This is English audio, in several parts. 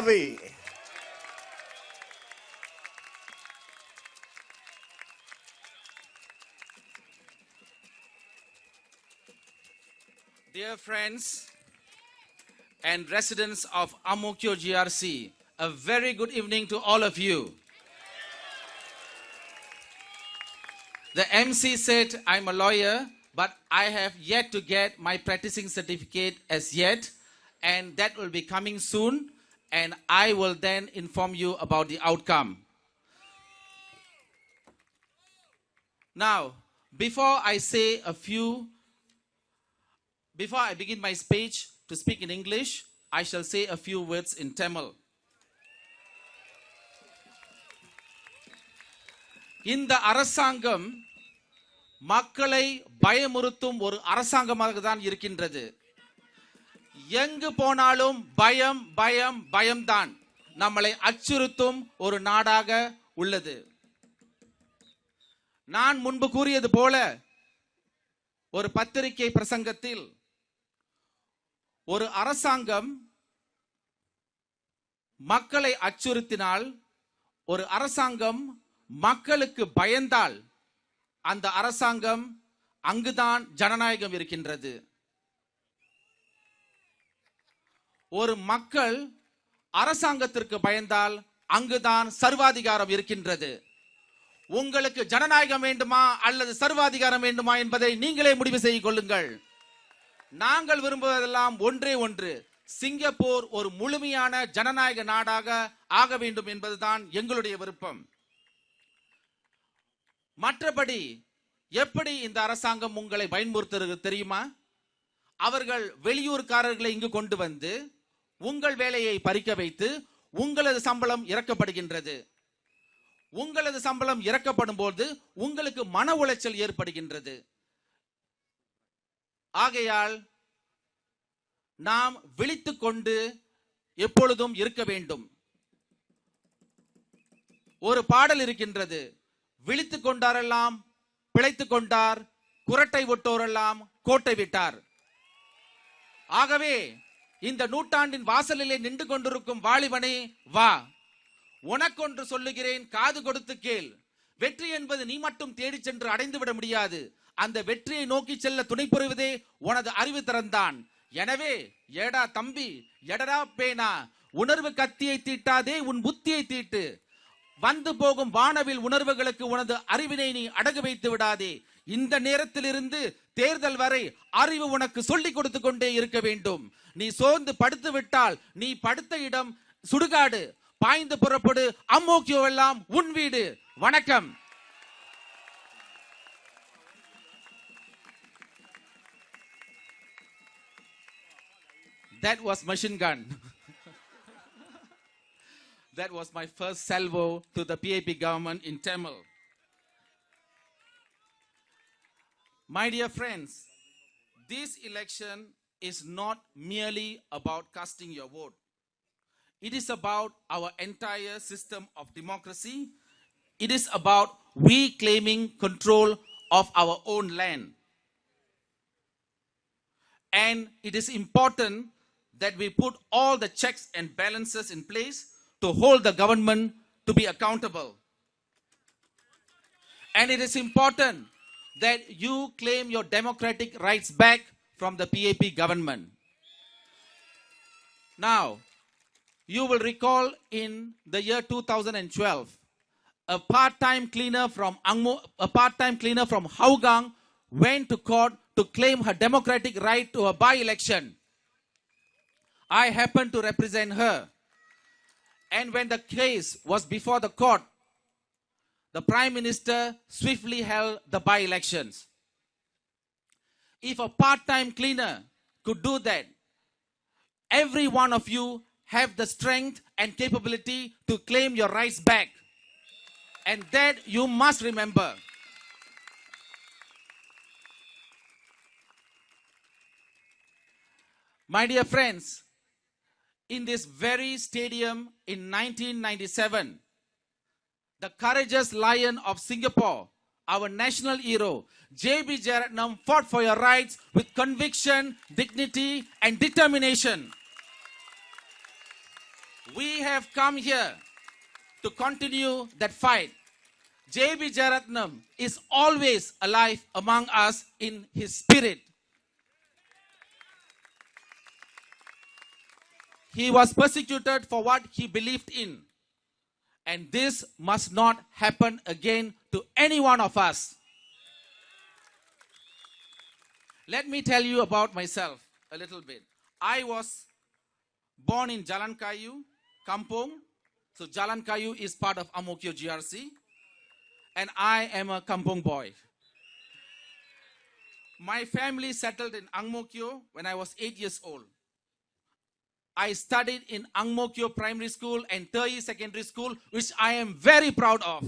Dear friends and residents of Ang Mo Kio GRC, a very good evening to all of you. The MC said I'm a lawyer, but I have yet to get my practicing certificate as yet, and that will be coming soon, and I will then inform you about the outcome. Now, before I begin my speech to speak in English, I shall say a few words in Tamil. இந்த அரசாங்கம் மக்களை பயமுறுத்தும் ஒரு அரசாங்கமாக தான் இருக்கின்றது. எங்கு போனாலும் பயம் பயம் பயம்தான். நம்மளை அச்சுறுத்தும் ஒரு நாடாக உள்ளது. நான் முன்பு கூறியது போல ஒரு பத்திரிகை பிரசங்கத்தில் ஒரு அரசாங்கம் மக்களை அச்சுறுத்தினால், ஒரு அரசாங்கம் மக்களுக்கு பயந்தால், அந்த அரசாங்கம் அங்குதான் ஜனநாயகம் இருக்கின்றது. ஒரு மக்கள் அரசாங்கத்திற்கு பயந்தால் அங்குதான் சர்வாதிகாரம் இருக்கின்றது. உங்களுக்கு ஜனநாயகம் வேண்டுமா அல்லது சர்வாதிகாரம் வேண்டுமா என்பதை நீங்களே முடிவு செய்து கொள்ளுங்கள். நாங்கள் விரும்புவதெல்லாம் ஒன்றே ஒன்று, சிங்கப்பூர் ஒரு முழுமையான ஜனநாயக நாடாக ஆக வேண்டும் என்பதுதான் எங்களுடைய விருப்பம். மற்றபடி எப்படி இந்த அரசாங்கம் உங்களை பயன்படுத்துகிறது தெரியுமா? அவர்கள் வெளியூர்காரர்களை இங்கு கொண்டு வந்து உங்கள் வேலையை பறிக்க வைத்து உங்களது சம்பளம் இறக்கப்படுகின்றது. உங்களது சம்பளம் இறக்கப்படும் போது உங்களுக்கு மன உளைச்சல் ஏற்படுகின்றது. ஆகையால் நாம் விழித்துக் கொண்டு எப்பொழுதும் இருக்க வேண்டும். ஒரு பாடல் இருக்கின்றது, விழித்துக் கொண்டாரெல்லாம் பிழைத்துக் கொண்டார், குரட்டை விட்டோரெல்லாம் கோட்டை விட்டார். ஆகவே இந்த நூற்றாண்டின் வாசலிலே நின்று கொண்டிருக்கும் வாலிபனே, வா, உனக்கொன்று சொல்லுகிறேன், காது கொடுத்து கேள். வெற்றி என்பது நீ மட்டும் தேடி சென்று அடைந்துவிட முடியாது. அந்த வெற்றியை நோக்கி செல்ல துணை புரிவதே உனது அறிவு திறன்தான். எனவே ஏடா தம்பி, எடரா பேனா, உணர்வு கத்தியை தீட்டாதே, உன் புத்தியை தீட்டு. வந்து போகும் வானவில் உணர்வுகளுக்கு உனது அறிவினை நீ அடகு வைத்து விடாதே. இந்த நேரத்திலிருந்து தேர்தல் வரை அறிவு உனக்கு சொல்லிக் கொடுத்து கொண்டே இருக்க வேண்டும். நீ சோர்ந்து படுத்து விட்டால் நீ படுத்த இடம் சுடுகாடு. பாய்ந்து புறப்படு, அங் மோ கியோ எல்லாம் உன் வீடு. வணக்கம். That was machine gun. That was my first salvo to the PAP government in Tamil. My dear friends, this election is not merely about casting your vote. It is about our entire system of democracy. It is about we claiming control of our own land. And it is important that we put all the checks and balances in place to hold the government to be accountable. And it is important that you claim your democratic rights back from the PAP government. Now, you will recall in the year 2012, a part-time cleaner from Hougang went to court to claim her democratic right to a by-election. I happened to represent her. And when the case was before the court, the Prime Minister swiftly held the by-elections. If a part-time cleaner could do that, every one of you have the strength and capability to claim your rights back. And that you must remember. My dear friends, in this very stadium in 1997, the courageous lion of Singapore, our national hero, J.B. Jeyaretnam, fought for your rights with conviction, dignity, and determination. We have come here to continue that fight. J.B. Jeyaretnam is always alive among us in his spirit. He was persecuted for what he believed in. And this must not happen again to any one of us. Let me tell you about myself a little bit. I was born in Jalan Kayu, Kampung. So Jalan Kayu is part of Ang Mo Kio GRC. And I am a Kampung boy. My family settled in Ang Mo Kio when I was 8 years old. I studied in Ang Mo Kio Primary School and Terhi Secondary School, which I am very proud of.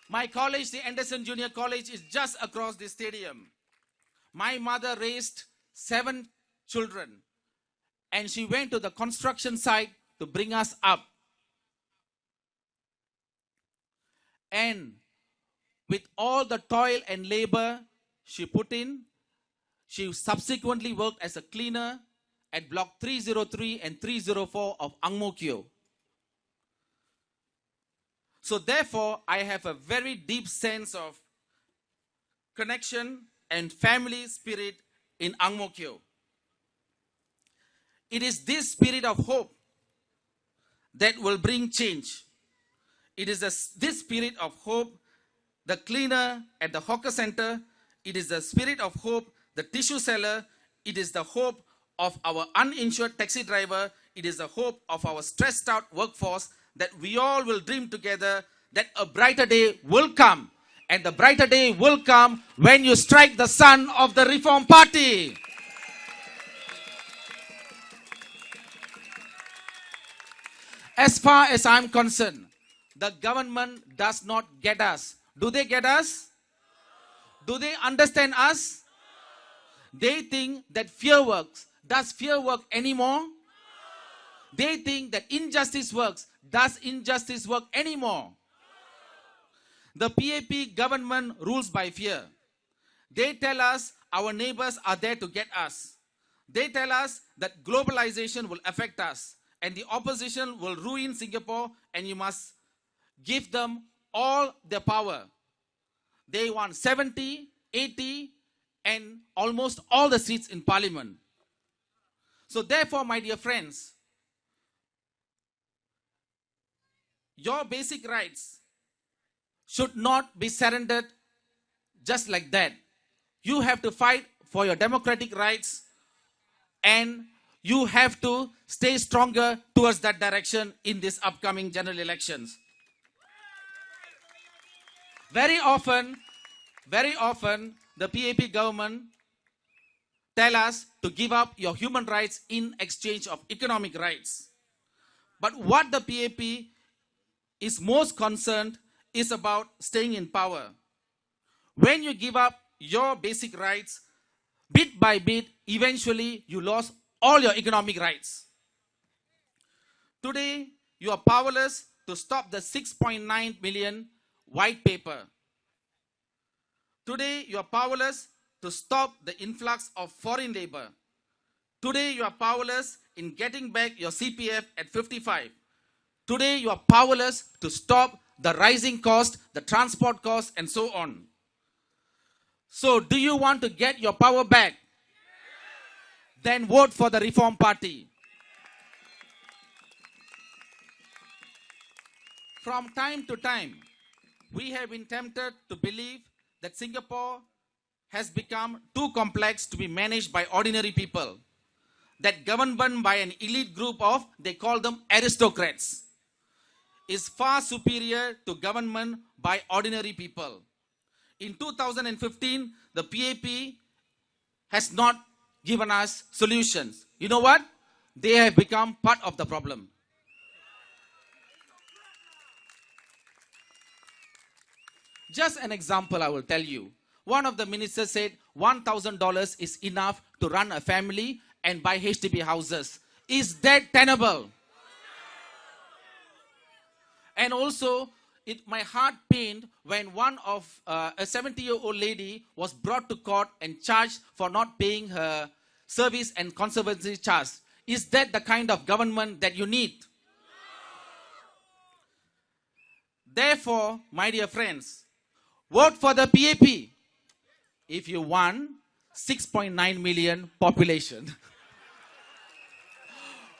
My college, the Anderson Junior College, is just across the stadium. My mother raised 7 children, and she went to the construction site to bring us up. And with all the toil and labor she put in, she subsequently worked as a cleaner at Block 303 and 304 of Ang Mo Kio. So therefore, I have a very deep sense of connection and family spirit in Ang Mo Kio. It is this spirit of hope that will bring change. It is this spirit of hope, the cleaner at the hawker center. It is the spirit of hope, the tissue seller. It is the hope of our uninsured taxi driver. It is the hope of our stressed out workforce that we all will dream together that a brighter day will come. And the brighter day will come when you strike the sun of the Reform Party. As far as I'm concerned, the government does not get us. Do they get us? Do they understand us? They think that fear works. Does fear work anymore? They think that injustice works. Does injustice work anymore? The PAP government rules by fear. They tell us our neighbors are there to get us. They tell us that globalization will affect us and the opposition will ruin Singapore and you must give them all their power. They want 70, 80 and almost all the seats in parliament. So therefore, my dear friends, your basic rights should not be surrendered just like that. You have to fight for your democratic rights and you have to stay stronger towards that direction in this upcoming general elections. Very often, the PAP government tell us to give up your human rights in exchange of economic rights. But what the PAP is most concerned is about staying in power. When you give up your basic rights, bit by bit, eventually you lost all your economic rights. Today, you are powerless to stop the 6.9 million white paper. Today, you are powerless to stop the influx of foreign labor. Today, you are powerless in getting back your CPF at 55. Today, you are powerless to stop the rising cost, the transport cost, and so on. So, do you want to get your power back? Then vote for the Reform Party. From time to time, we have been tempted to believe that Singapore has become too complex to be managed by ordinary people. That government by an elite group of, they call them aristocrats, is far superior to government by ordinary people. In 2015, the PAP has not given us solutions. You know what? They have become part of the problem. Just an example I will tell you. One of the ministers said $1,000 is enough to run a family and buy HDB houses. Is that tenable? And also, my heart pained when one of a 70-year-old lady was brought to court and charged for not paying her service and conservancy charge. Is that the kind of government that you need? Therefore, my dear friends, vote for the PAP if you want 6.9 million population.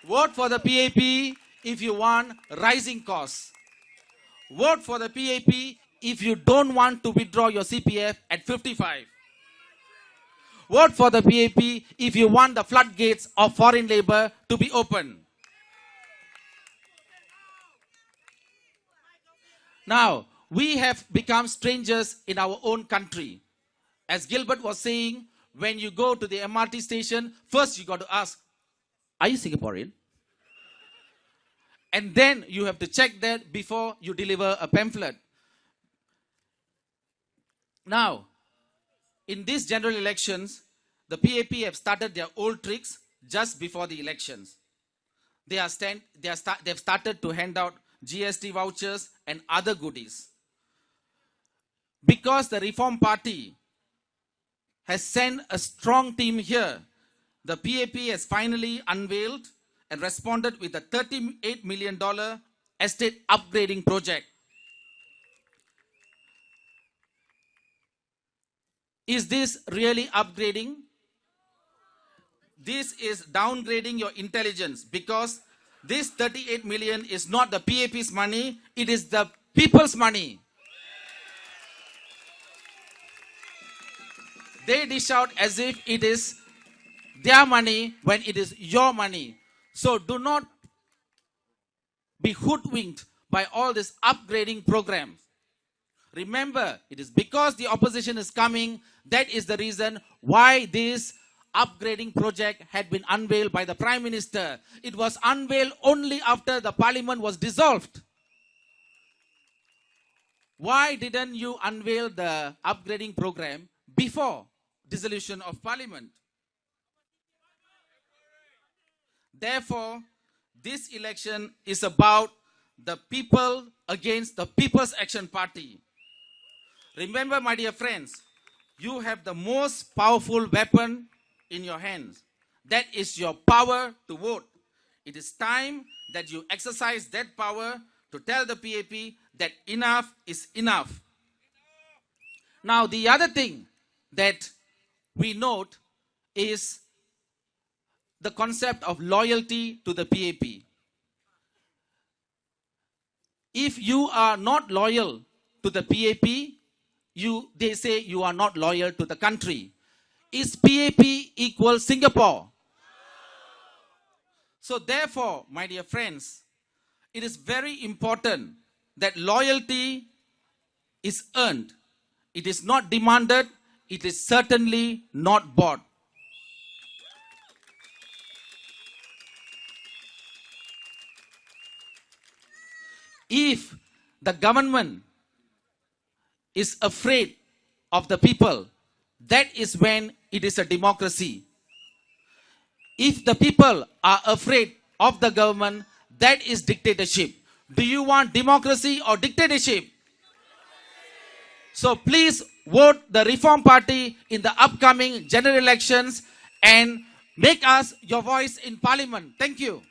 Vote for the PAP if you want rising costs. Vote for the PAP if you don't want to withdraw your CPF at 55. Vote for the PAP if you want the floodgates of foreign labor to be open. Now, we have become strangers in our own country. As Gilbert was saying, when you go to the MRT station, first you got to ask, are you Singaporean? And then you have to check that before you deliver a pamphlet. Now, in these general elections, the PAP have started their old tricks just before the elections. They've started to hand out GST vouchers and other goodies. Because the Reform Party has sent a strong team here, the PAP has finally unveiled and responded with a $38 million estate upgrading project. Is this really upgrading? This is downgrading your intelligence, because this 38 million is not the PAP's money, it is the people's money. They dish out as if it is their money when it is your money. So do not be hoodwinked by all this upgrading programs. Remember, it is because the opposition is coming, that is the reason why this upgrading project had been unveiled by the Prime Minister. It was unveiled only after the Parliament was dissolved. Why didn't you unveil the upgrading program before dissolution of Parliament? Therefore, this election is about the people against the People's Action Party. Remember, my dear friends, you have the most powerful weapon in your hands. That is your power to vote. It is time that you exercise that power to tell the PAP that enough is enough. Now, the other thing that we note is the concept of loyalty to the PAP. If you are not loyal to the PAP, they say you are not loyal to the country. Is PAP equal Singapore? So therefore, my dear friends, it is very important that loyalty is earned. It is not demanded. It is certainly not bought. If the government is afraid of the people, that is when it is a democracy. If the people are afraid of the government, that is dictatorship. Do you want democracy or dictatorship? So please vote the Reform Party in the upcoming general elections and make us your voice in Parliament. Thank you.